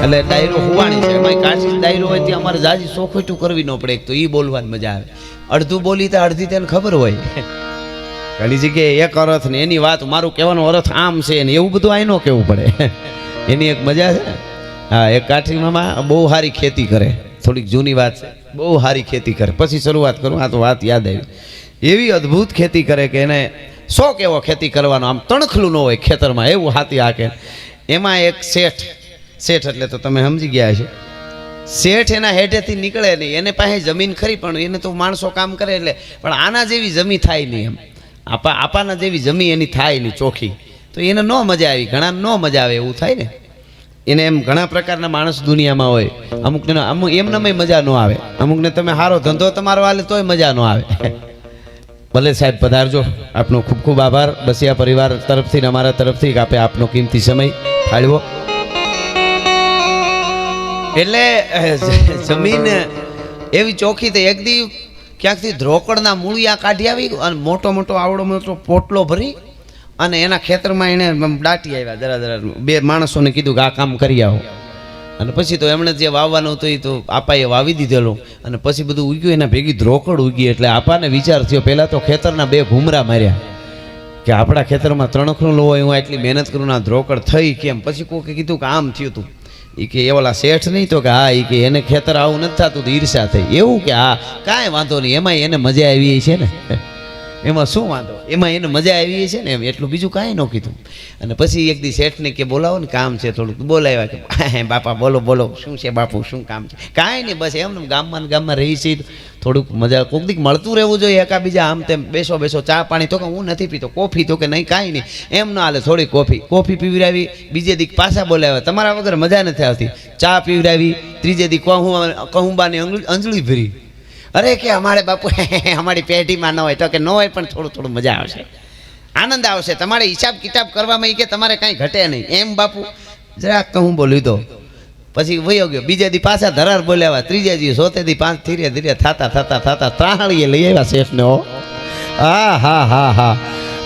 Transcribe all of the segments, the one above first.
એટલે ડાયરો હુવાણી છે, એમાં કાચી ડાયરો હોય ત્યાં અમારે જાજી સોખોટું કરવી ન પડે. એક તો એ બોલવાની મજા આવે. અડધું બોલી તો અડધી તેને ખબર હોય. ઘણી જગ્યાએ એક અર્થ ને એની વાત મારું કહેવાનો અર્થ આમ છે ને એવું બધું આઈ ન કહેવું પડે. એની એક મજા છે. હા, એક કાઠીમાં બહુ સારી ખેતી કરે. થોડીક જૂની વાત છે. બહુ સારી ખેતી કરે. પછી શરૂઆત કરું, આ તો વાત યાદ આવી. એવી અદ્ભુત ખેતી કરે કે એને શોખ એવો ખેતી કરવાનો, આમ તણખલું ન હોય ખેતરમાં, એવું હાથી હાકે. એમાં એક શેઠ એટલે તો તમે સમજી ગયા છે. શેઠ એના હેઠેથી નીકળે નહીં. એને પાસે જમીન ખરી પણ એને તો માણસો કામ કરે એટલે, પણ આના જેવી જમી થાય નહીં. એમ આપાના જેવી જમી એની થાય નહીં ચોખ્ખી. તો એને ન મજા આવી, ઘણા ન મજા આવે એવું થાય ને. એને એમ ઘણા પ્રકારના માણસ દુનિયામાં હોય. અમુકને એમને મજા ન આવે. અમુકને તમે સારો ધંધો તમારો હાલે તોય મજા ન આવે. ભલે સાહેબ પધારજો. આપનો ખૂબ ખૂબ આભાર બસિયા પરિવાર તરફથી ને અમારા તરફથી આપે આપનો કિંમતી સમય ફાળવ્યો. એટલે જમીન એવી ચોખ્ખી થઈ. એક દી ક્યાંકથી ધ્રોકડના મૂળિયા કાઢી આવી અને મોટો આવડો મોટો પોટલો ભરી અને એના ખેતરમાં એને દાટી આવ્યા. જરા બે માણસોને કીધું કે આ કામ કરી આવો. અને પછી તો એમણે જે વાવવાનું હતું એ તો આપાએ વાવી દીધેલું. અને પછી બધું ઉગ્યું, એના ભેગી ધ્રોકડ ઉગી. એટલે આપાને વિચાર થયો, પહેલાં તો ખેતરના બે ઘૂમરા માર્યા કે આપણા ખેતરમાં ત્રણખલું હોય, હું એટલી મહેનત કરું ના ધ્રોકડ થઈ કેમ. પછી કોકે કીધું કે આમ થયું હતું. એ કે એ ઓલા શેઠ નહીં તો કે હા, એ કે એને ખેતર આવું નથી થતું તો ઈર્ષા થઈ. એવું કે હા કાંઈ વાંધો નહીં, એમાં એને મજા આવી છે ને, એમાં શું વાંધો, એમાં એને મજા આવી છે ને, એમ એટલું બીજું કાંઈ ન કીધું. અને પછી એક દી શેઠને કે બોલાવો ને, કામ છે થોડુંક. બોલાવ્યા કે બાપા બોલો શું છે બાપુ, શું કામ છે? કાંઈ નહીં, બસ એમને ગામમાં રહી છે, થોડુંક મજા કોક દીક મળતું રહેવું જોઈએ એકાબીજા. આમ તેમ બેસો ચા પાણી. તો કે હું નથી પીતો. કોફી? તો કે નહીં કાંઈ નહીં, એમ ના હાલે, થોડી કોફી પીવડાવી. બીજે દીક પાછા બોલાવ્યા, તમારા વગર મજા નથી આવતી. ચા પીવડાવી. ત્રીજે દીક કહુંબાની અંજળી ભરી. અરે કે અમારે બાપુ અમારી પેઢીમાં ન હોય. તો કે ન હોય પણ થોડું મજા આવશે, આનંદ આવશે. તમારે હિસાબ કિતાબ કરવામાં કે તમારે કાંઈ ઘટે નહીં. એમ બાપુ જરાક કહું બોલી દો. પછી વયો ગયો. બીજે દી પાછા ધરાર બોલાવ્યા. ત્રીજે દી સોતે દી પાંચ ધીરે થતા ત્રાહણીએ લઈ આવ્યા શેઠને. હા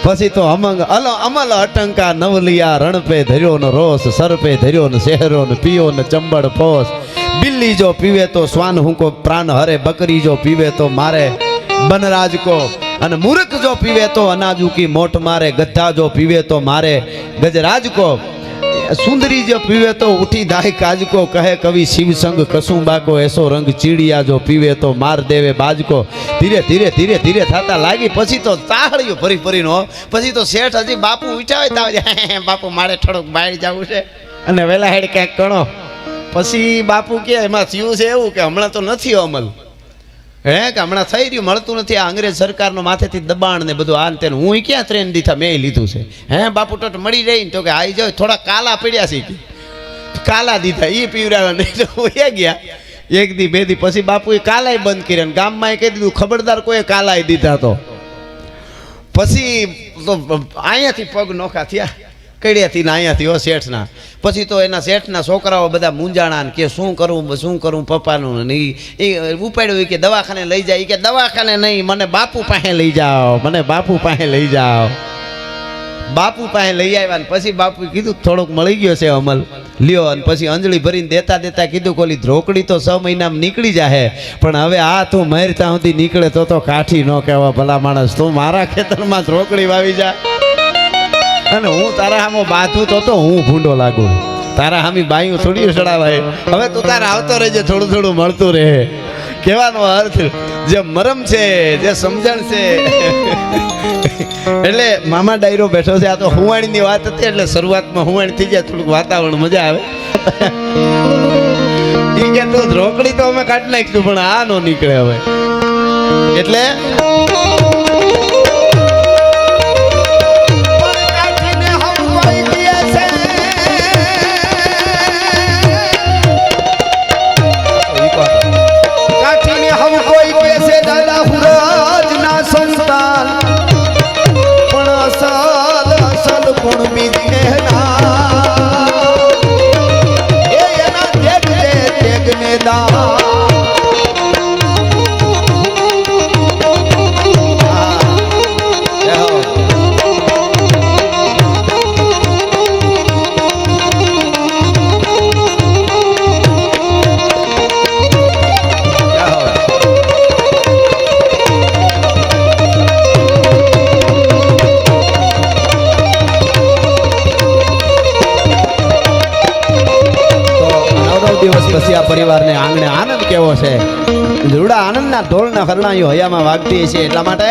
પછી તો અમલ અટંકા નવલિયા રણપે ધર્યો ને રોસ, સરપે ધર્યો ને શહેરો ને પીયો ને ચંબળ પોસ. બિલ્લી જો પીવે તો શ્વાન હુંકો પ્રાણ હરે, બકરી જો પીવે તો મારે બનરાજ કો, અને મૂર્ખ જો પીવે તો અનાજુ કી મોટ મારે, ગધા જો પીવે તો મારે ગજરાજ કો, સુંદરી જો પીવે તો ઉઠી દાય કાજ કો, કહે કવિ શિવ સંગ કસુંબા કો, એસો રંગ ચીડિયા જો પીવે તો માર દેવે બાજ કો. ધીરે થતા લાગી. પછી તો તાહળીઓ ફરી નો. પછી તો શેઠ હજી બાપુ ઉઠાવે તો બાપુ મારે થોડુંક બહાર જવું છે અને વેલા હેડ ક્યાંક કરો. પછી બાપુ કે એમાં થયું છે એવું કે હમણાં તો નથી અમલ, કે હમણાં થઈ રહ્યું, મળતું નથી. આ અંગ્રેજ સરકારનો માથેથી દબાણ ને બધું આ તેને. હું ક્યાં ટ્રેન દીધા મેં લીધું છે. બાપુ તો મળી રહી ને. તો કે આવી જાવ, થોડા કાલા પડ્યા છે, કાલા દીધા, એ પીવડાવ્યા. નહીં તો એ ગયા. એક દી બે દી પછી બાપુએ કાલાય બંધ કર્યા. ગામમાં કહી દીધું ખબરદાર કોઈ કાલાય દીધા તો. પછી તો અહીંયાથી પગ નોખા થયા, કડિયાથી ને અહીંયાથી હો શેઠના. પછી તો એના શેઠના છોકરાઓ બધા મૂંઝાણા કે શું કરું પપ્પાનું. ને એ ઉપાડ્યું કે દવાખાને લઈ જાય. કે દવાખાને નહીં, મને બાપુ પાસે લઈ જાઓ, બાપુ પાસે લઈ આવ્યા. ને પછી બાપુ કીધું થોડોક મળી ગયો છે અમલ, લ્યો. અને પછી અંજળી ભરીને દેતા કીધું કોલી ધ્રોકડી તો 6 મહિનામાં નીકળી જાય, પણ હવે આ તું મરતા સુધી નીકળે તો કાઠી ન કહેવા. ભલા માણસ, તું મારા ખેતરમાં ધ્રોકડી વાવી જા અને હું તારા હામો બાથું તો હું ભૂંડો લાગુ. તારા હામી બાયું થોડી સડાવાય. હવે તું તારા આવતો રહેજે, થોડું મળતું રહે. કહેવાનો અર્થ જે મરમ છે, જે સમજણ છે. એટલે મામા ડાયરો બેઠો છે. આ તો હુવાણીની વાત હતી એટલે શરૂઆતમાં હુવાણી થઈ જાય, થોડુંક વાતાવરણ મજા આવે. એ કે તું ધ્રોકડી તો અમે કાઢી નાખીશું પણ આ નો નીકળે હવે. એટલે એવો છે રૂડા આનંદના ઢોલના હરણાઈઓ હૈયામાં વાગતી છે એટલા માટે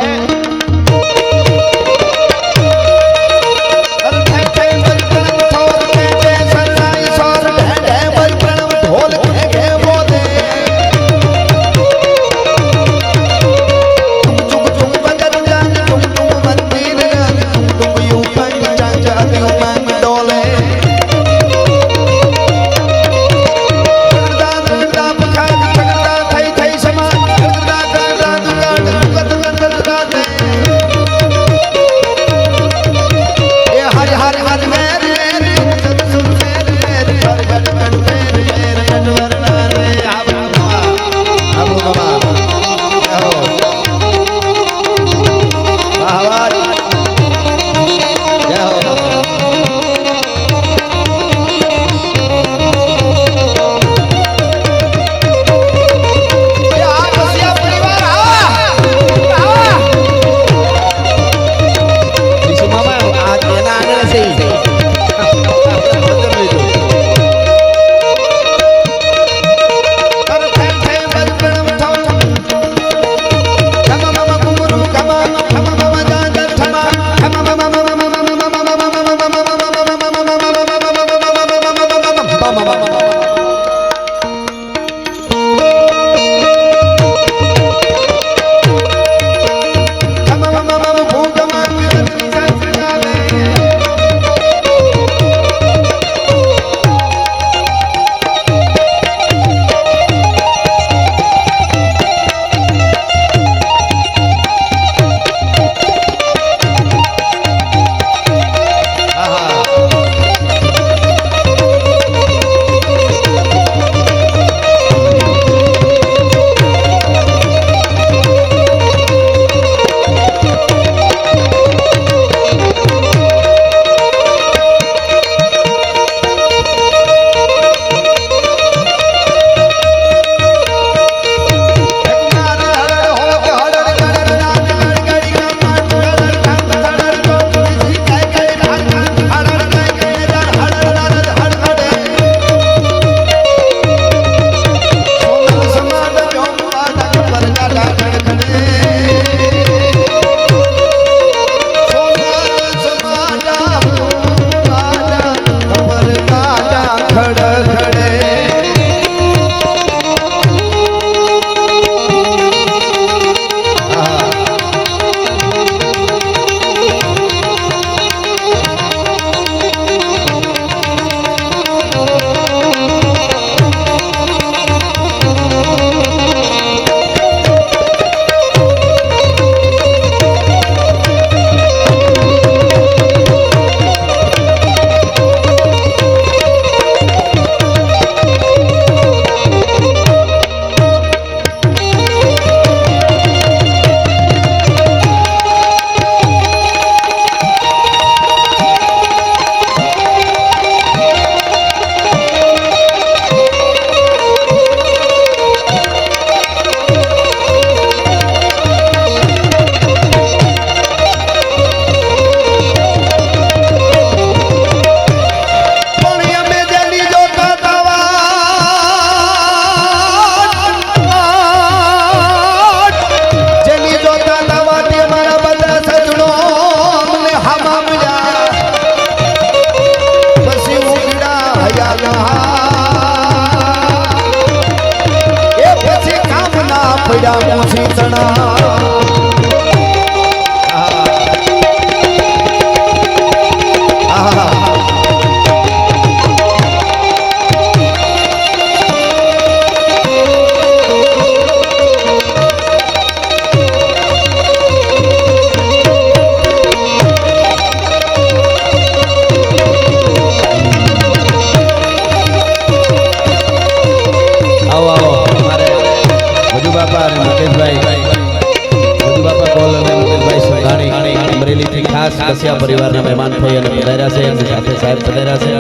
કસિયા પરિવારના મહેમાન થઈ અને પધાર્યા છે એમની સાથે સાહેબ પધાર્યા છે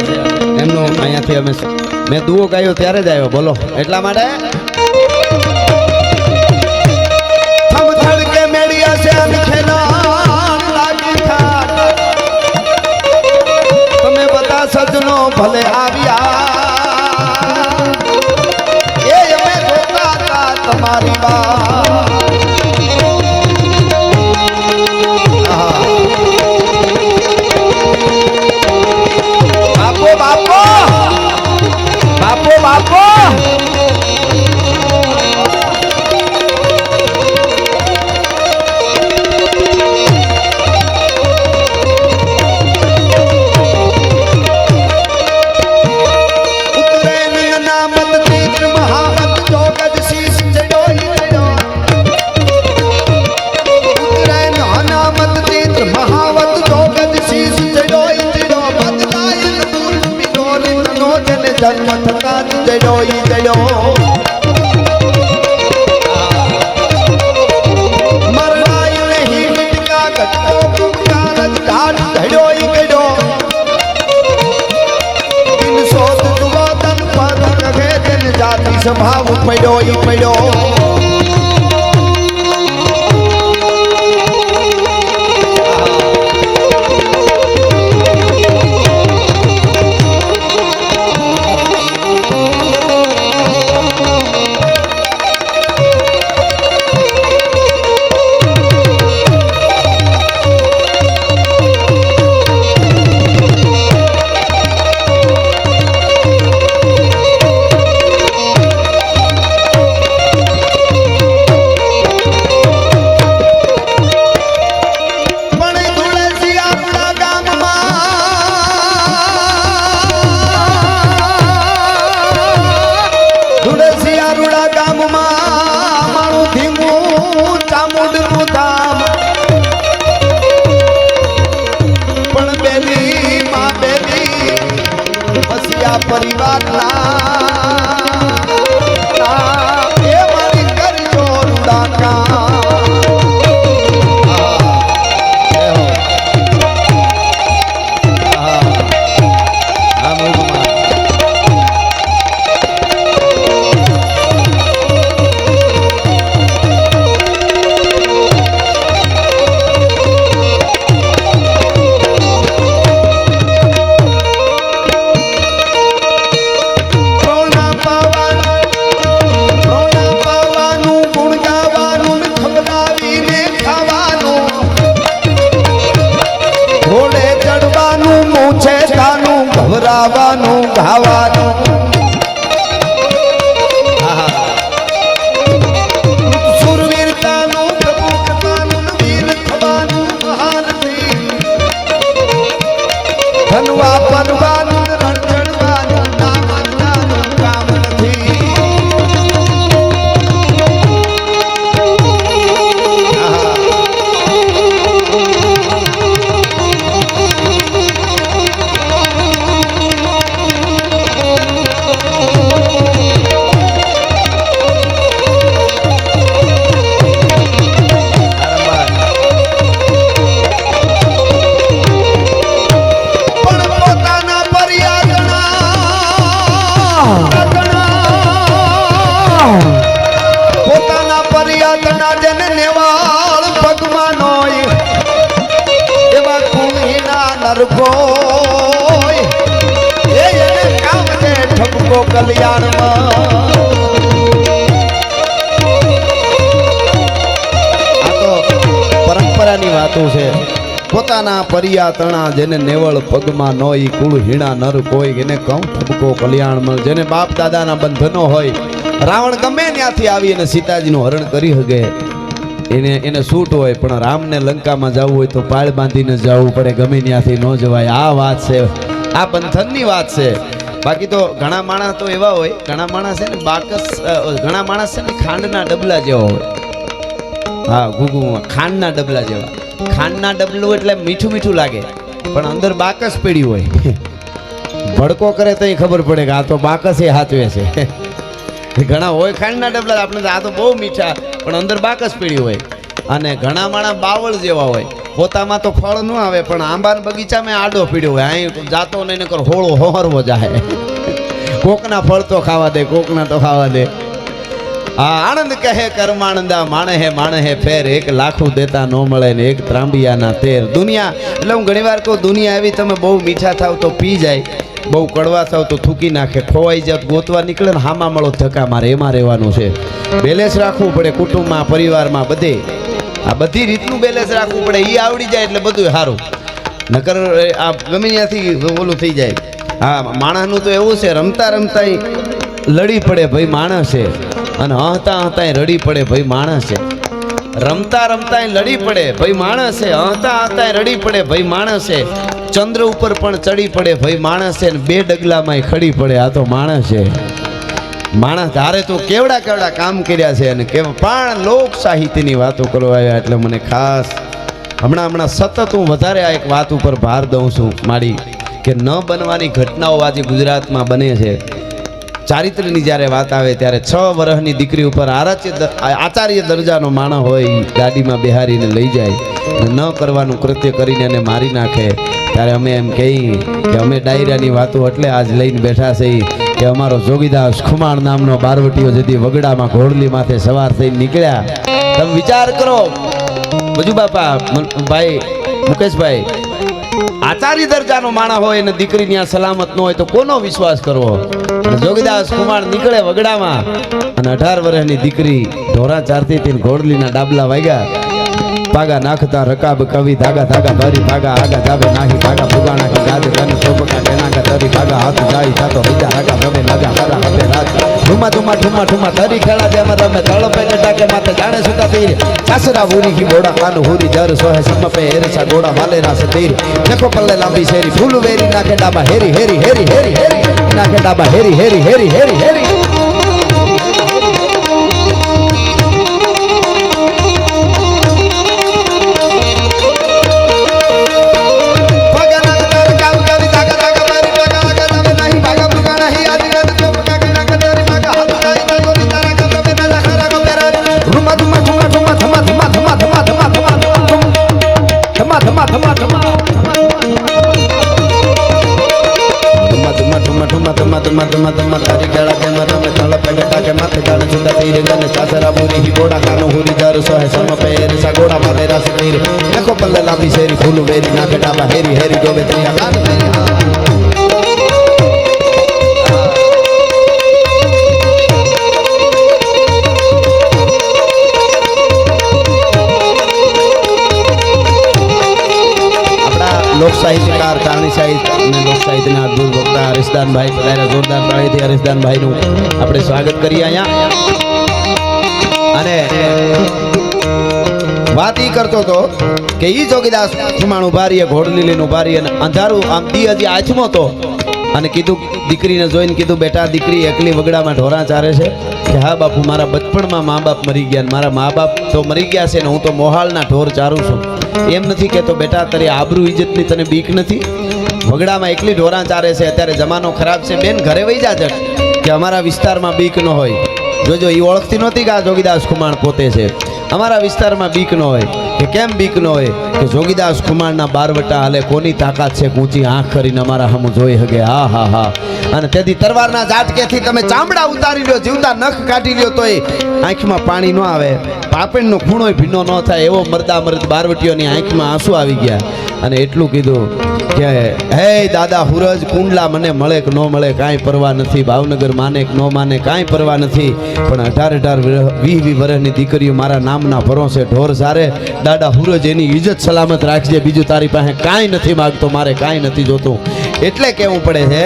એમનો અહીંયાથી અમે મેં દુઓ ગાયો ત્યારે જ આવ્યો બોલો એટલા માટે થમ થડકે મેડિયા છે અનખેના લાગી થા તમે બધા સજનો ભલે આવ્યા એ અમે જોતા જન્મ થતા જ જડ્યો ઈ જડ્યો મરણાય નહીં મિટકા ઘટકો કુમકાર જ ઘાટ ઘડ્યો ઈ ઘડ્યો દિન સોત દુવાદન પદ કહે દિન જાતિ સ્વભાવ પડ્યો ઈ પડ્યો ગાવાનું ગાવાનું સુરવીરતાનું પ્રભુ કૃપાનું વીર થવાનું મહાનથી ધનવા પરવાનું રણ ચડવાનું નામનું કામ નથી પરંપરાની વાતો છે પોતાના પરિયા તણા જેને નેવળ પગમાં નો ઈ કુળ હીણા નર કોઈ એને કહું ઠપકો કલ્યાણમાં જેને બાપ દાદાના બંધનો હોય રાવણ ગમે ત્યાંથી આવી અને સીતાજીનું હરણ કરી શકે એને છૂટ હોય પણ રામને લંકામાં જવું હોય તો પાળ બાંધીને જવું પડે ગમે ત્યાંથી ન જવાય આ વાત છે આ બંધનની વાત છે બાકી તો ઘણા માણસ તો એવા હોય ઘણા માણસ છે ને બાકસ ઘણા માણસ છે ને ખાંડના ડબલા જેવા હોય હા ગુગુમાં ખાંડના ડબલા જેવા ખાંડના ડબલું એટલે મીઠું મીઠું લાગે પણ અંદર બાકસ પડી હોય ભડકો કરે તો ખબર પડે કે આ તો બાકસ એ હાચવે છે ઘણા હોય ખાંડના ડબલા આપણે આ તો બહુ મીઠા પણ અંદર બાકસ પડી હોય અને ઘણા માણસ બાવળ જેવા હોય પોતામાં તો ફળ ન આવે પણ આંબાના બગીચામાં આડો પીડ્યો હોય અહીં જાતો નહીં નકર હોળો હોહરવો જાય કોકના ફળ તો ખાવા દે કોકના તો ખાવા દે આ આનંદ કહે કર્માનંદા માણે હે ફેર એક લાખું દેતા ન મળે ને એક ત્રાંબિયાના તેર દુનિયા એટલે હું ઘણીવાર કહું દુનિયા એવી તમે બહુ મીઠા થાવ તો પી જાય બહુ કડવા થાવ તો થૂકી નાખે ખોવાઈ જાવ ગોતવા નીકળે ને હામાં મળો ધક્કા મારે એમાં રહેવાનું છે બેલેન્સ રાખવું પડે કુટુંબમાં પરિવારમાં બધે આ બધી રીતનું બેલેન્સ રાખવું પડે એ આવડી જાય એટલે બધું સારું નકર આ ગમે ત્યાંથી ઓલું થઈ જાય હા માણસનું તો એવું છે રમતા રમતા લડી પડે ભાઈ માણસ છે અને હતા હતા રડી પડે ભાઈ માણસ છે રમતા રમતા લડી પડે ભાઈ માણસ છે હતા હતા રડી પડે ભાઈ માણસ છે ચંદ્ર ઉપર પણ ચડી પડે ભાઈ માણસ છે ને બે ડગલામાં ખડી પડે આ તો માણસ છે માણસ ધારે તો કેવડા કેવડા કામ કર્યા છે અને પણ લોક સાહિત્યની વાતો કરવા આવ્યા એટલે મને ખાસ હમણાં સતત હું વધારે આ એક વાત ઉપર ભાર દઉં છું મારી કે ન બનવાની ઘટનાઓ આજે ગુજરાતમાં બને છે ચારિત્ર્યની જ્યારે વાત આવે ત્યારે 6 વર્ષની દીકરી ઉપર આચાર્ય દરજાનો માણસ હોય ઈ ગાડીમાં બેહારીને લઈ જાય અને ન કરવાનું કૃત્ય કરીને એને મારી નાખે ત્યારે અમે એમ કહીએ કે અમે ડાયરાની વાતો એટલે આજ લઈને બેઠા છીએ કે અમારો જોગીદાસ ખુમાણ નામનો બારવટીયો જદી વગડામાં ઘોડલી માથે સવાર થઈને નીકળ્યા. તમે વિચાર કરો બજુ બાપા ભાઈ મુકેશભાઈ, આચાર્ય દરજાનો માણસ હોય અને દીકરી ત્યાં સલામત ન હોય તો કોનો વિશ્વાસ કરવો? જોગીદાસ કુમાર નીકળે વગડામાં અને 18 વર્ષની દીકરી ઢોરા ચારતી હતી, ઘોડલીના ડાબલા વાગ્યા, પાગા નાખતા રકાબ કવિ ધાગા ધાગા ભરી ભાગા આગા જાવે નાહી ભાગા ભુગા નાખી ગાજ ગન ચોપકા કેનાકા તરી ભાગા હાથ જાય થાતો બીજા આગા રમે લાગા મારા હવે રાત ઠુમા ઠુમા ઠુમા ઠુમા તરી ખેલા દે અમાર રમે તળપે ગટાકે માથે જાણે સુતા તીર કાસરા બુરી કી બોડા કાન હોરી જર સોહે સમ પે એરસા ગોડા વાલે ના સતીર દેખો પલ્લે લાંબી શેરી ફૂલ વેરી નાખે ડાબા હેરી હેરી હેરી હેરી હેરી નાખે ડાબા હેરી હેરી હેરી હેરી હેરી લાંબી શેરી ફૂલ વેરી નાખે ડાબા હેરી હેરી ગોબે ત્રિયા લોક સાહિત્યકાર કારણી સાહિત્ય અને લોક સાહિત્યના અદ્ભુત વક્તા હરીશદાનભાઈ પધાર્યા. જોરદાર તાળીથી હરીશદાનભાઈનું આપણે સ્વાગત કરીએ અહીંયા. અને વાત ઈ કરતો હતો કે ઈ જોગીદાસ ખુમાણ ઉભા રહીએ, ઘોડલી લઈને ઉભા રહીએ અને અંધારું આમ દી હજી આથમો તો અને કીધું દીકરીને જોઈને કીધું બેટા દીકરી એકલી વગડામાં ઢોરા ચારે છે કે હા બાપુ મારા બચપણમાં મા બાપ મરી ગયા ને મારા મા બાપ તો મરી ગયા છે ને હું તો મોહાલના ઢોર ચારું છું. એમ નથી કહેતો બેટા તારી આબરૂ ઇજ્જતની તને બીક નથી? વગડામાં એકલી ઢોરા ચારે છે, અત્યારે જમાનો ખરાબ છે, બેન ઘરે વહી જા જટ કે અમારા વિસ્તારમાં બીક ન હોય. જોજો એ ઓળખતી નહોતી કે આ જોગીદાસ ખુમાણ પોતે છે. અમારા વિસ્તારમાં બીક ન હોય કે કેમ બીક ન હોય કે જોગીદાસ ખુમાણના બારવટા હાલે કોની તાકાત છે ઊંચી આંખ કરીને અમારા સામું જોઈ હગે. હા હા હા. અને તેથી તરવારના ઝાટકેથી તમે ચામડા ઉતારી લ્યો, જીવતા નખ કાઢી લ્યો તોય આંખમાં પાણી ન આવે, પાપણનો ખૂણોય ભીનો ન થાય એવો મરદા મરદ બારવટીઓની આંખમાં આંસુ આવી ગયા. અને એટલું કીધું કે હે દાદા હુરજ કુંડલા મને મળે કે ન મળે કાંઈ પરવા નથી, ભાવનગર માને કે ન માને કાંઈ પરવા નથી, પણ 18-20 વર્ષની દીકરીઓ મારા નામના ભરોસે ઢોર સારે. દાદા હુરજ એની ઇજ્જત સલામત રાખજે, બીજું તારી પાસે કાંઈ નથી માગતો, મારે કાંઈ નથી જોતું. એટલે કેવું પડે છે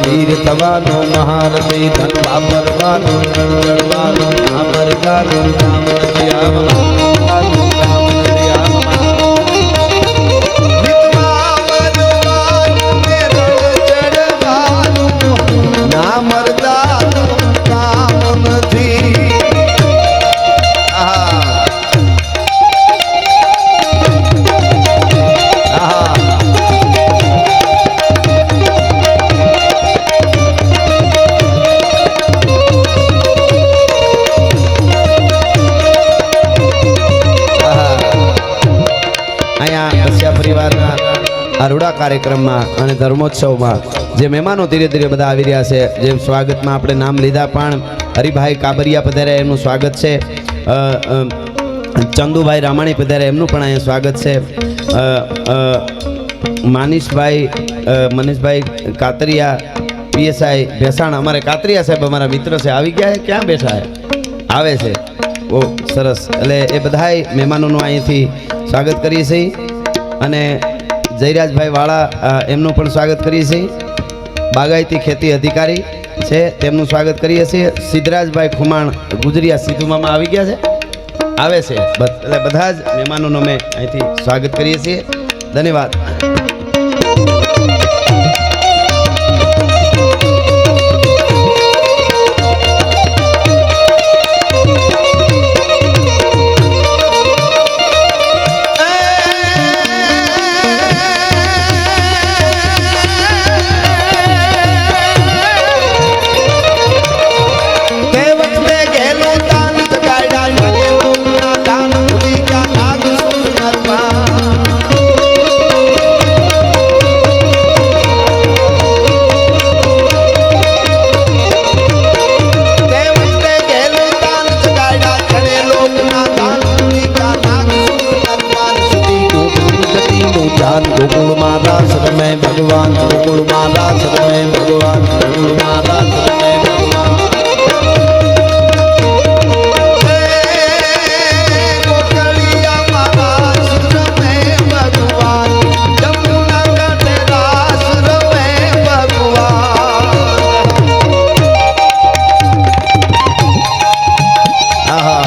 વીર થવાનો મહારથી ધન વાપરવાનો ચડવાનો અમરગાનો નામ રૂડા કાર્યક્રમમાં અને ધર્મોત્સવમાં જે મહેમાનો ધીરે ધીરે બધા આવી રહ્યા છે, જેમ સ્વાગતમાં આપણે નામ લીધા પણ હરિભાઈ કાબરિયા પધાર્યા એમનું સ્વાગત છે, ચંદુભાઈ રામાણી પધાર્યા એમનું પણ અહીંયા સ્વાગત છે, મનીષભાઈ કાતરિયા પીએસઆઈ ભેસાણ અમારે કાતરિયા સાહેબ અમારા મિત્ર છે, આવી ગયા છે, ક્યાં બેઠા છે? આવે છે. ઓ સરસ. એટલે એ બધાય મહેમાનોનું અહીંથી સ્વાગત કરીએ છીએ. અને જયરાજભાઈ વાળા એમનું પણ સ્વાગત કરીએ છીએ. બાગાયતી ખેતી અધિકારી છે તેમનું સ્વાગત કરીએ છીએ. સિદ્ધરાજભાઈ ખુમાણ ગુજરિયા સીધુમામાં આવી ગયા છે. આવે છે એટલે બધા જ મહેમાનોનો અમે અહીંથી સ્વાગત કરીએ છીએ ધન્યવાદ भगवान गोकुल माला सरमे भगवान गोकुल माला सरमे भगवान गोकलिया माला सरमे भगवान जमुना का तेरा सरमे भगवान आहा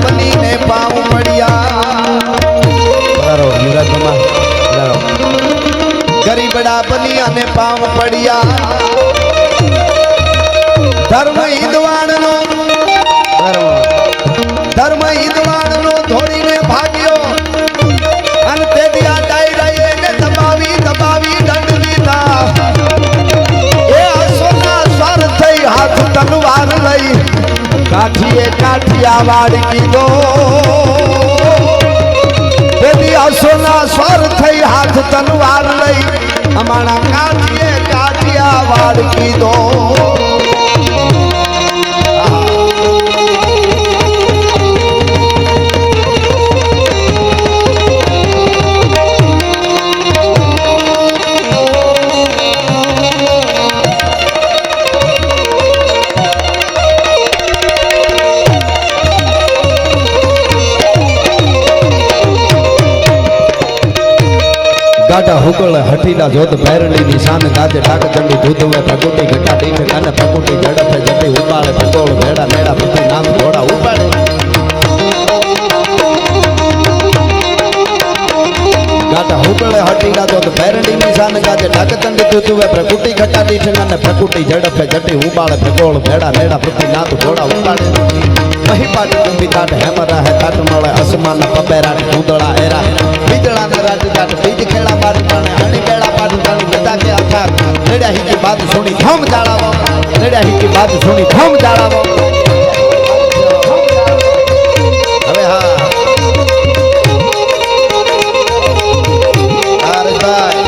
बनी ने पाँव पड़िया गरीबड़ा बनी ने पाँव पड़िया धर्म हिंदवाण नो धोड़ी ने भाग्यो अन ते दिया डाई डाई ने दबावी दबावी दंड दीधा ए सोना सर थई हाथ तलवार लई काठिए काठियावाड़ की दो बेबी सोना स्वर थई हाथ तलवार लई हमारा काठिए काठियावाड़ की दो गाटा हुकल हठीला जोत भैरली निशान गाजे टाक चंडी दूध में प्रकुटी घटा दीठ कन प्रकुटी झड़प जटे उबाले पकोड़ भेड़ा नेड़ा पति नाम घोड़ा उबाले गाटा हुकल हठीला जोत भैरली निशान गाजे टाक चंडी दूध में प्रकुटी घटा दीठ कन प्रकुटी झड़प जटे उबाले पकोड़ भेड़ा नेड़ा पति नाम घोड़ा उबाले वही पाट कुंभी काट हेमरा है काट मळे आसमान पबेरा कूदड़ा एरा बिजड़ा न राज काट बीज खेड़ा बात पाने हणी बेड़ा पाट पानी बता के आखा नेड़ा ही की बात सुनी थम जाड़ावो नेड़ा ही की बात सुनी थम जाड़ावो अबे हां अरे भाई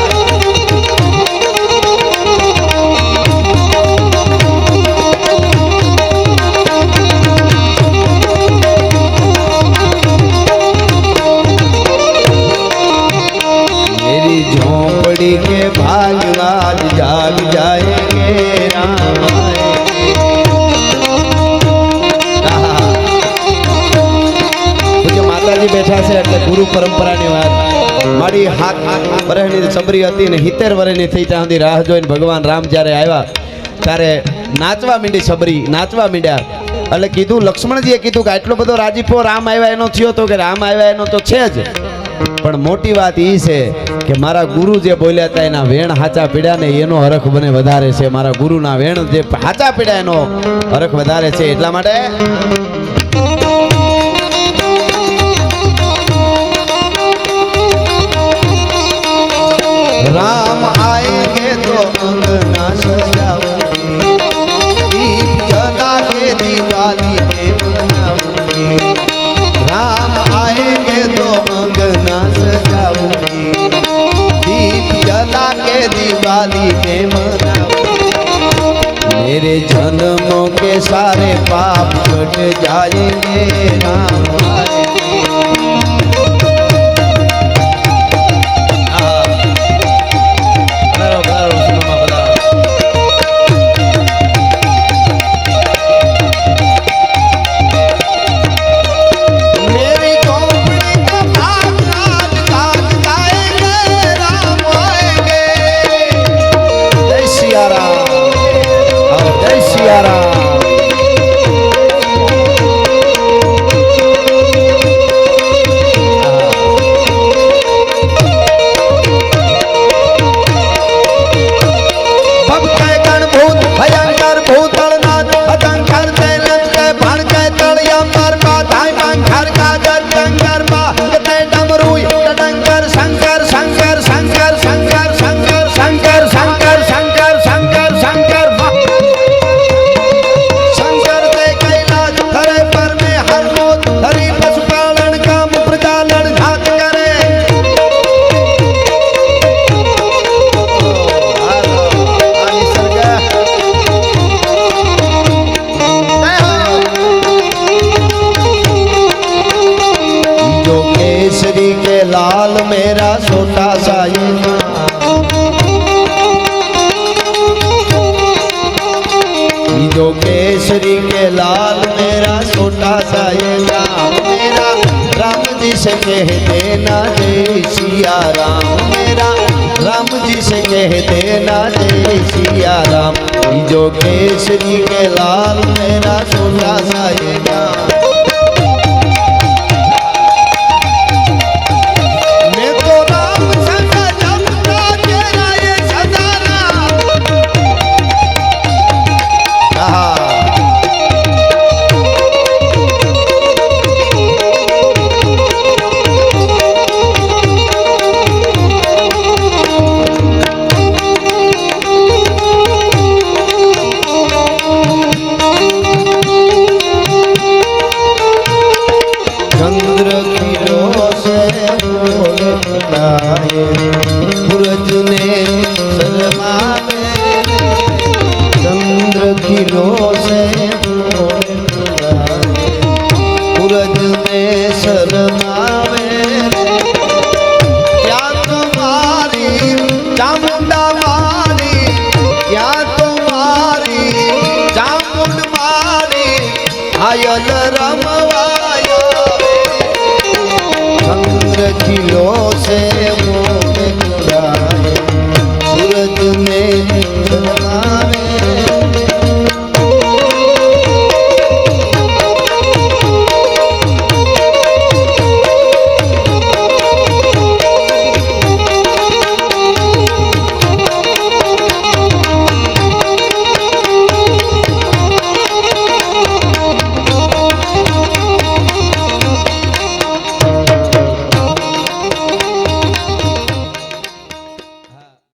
झोपड़ी के भाग आज जाग जाएंगे कुछ माता जी बैठा से છે ગુરુ પરંપરાની વાત. મારી હાથ વર્ષની છબરી હતી ને 70 વર્ષની થઈ ત્યાં સુધી રાહ જોઈને ભગવાન રામ જ્યારે આવ્યા ત્યારે નાચવા માંડી છબરી, નાચવા માંડ્યા. એટલે કીધું, લક્ષ્મણજીએ કીધું કે આટલો બધો રાજીપો રામ આવ્યા એનો થયો તો કે રામ આવ્યા એનો તો છે જ, પણ મોટી વાત એ છે કે મારા ગુરુ જે બોલ્યા હતા એના વેણ હાચા પીડ્યા ને એનો હરખ મને વધારે છે. મારા ગુરુના વેણ જે હાચા પીડ્યા એનો હરખ વધારે છે. એટલા માટે राम आएंगे तो अंगना सजाऊंगी, दीप जला के दिवाली में मनाऊंगी. राम आएंगे तो अंगना सजाऊंगी, दीप जला के दिवाली में मनाऊंगी. मेरे जन्मों के सारे पाप कट जाएंगे. राम आएंगे. लाल मेरा छोटा सा ये जो केसरी के लाल मेरा छोटा सा ये नाम. मेरा राम जी से कह देना जय सिया राम. मेरा राम जी से कह देना जय सिया राम. जो केसरी के लाल मेरा छोटा सा ये नाम. सूरज ने शर्मावे, चंद्र खिलो से सूरज ने शर्मावे. क्या तुम्हारी चामुंडा मारी, क्या तुम्हारी चामुंड मारी आयल रमवाया. चंद्र खिलो से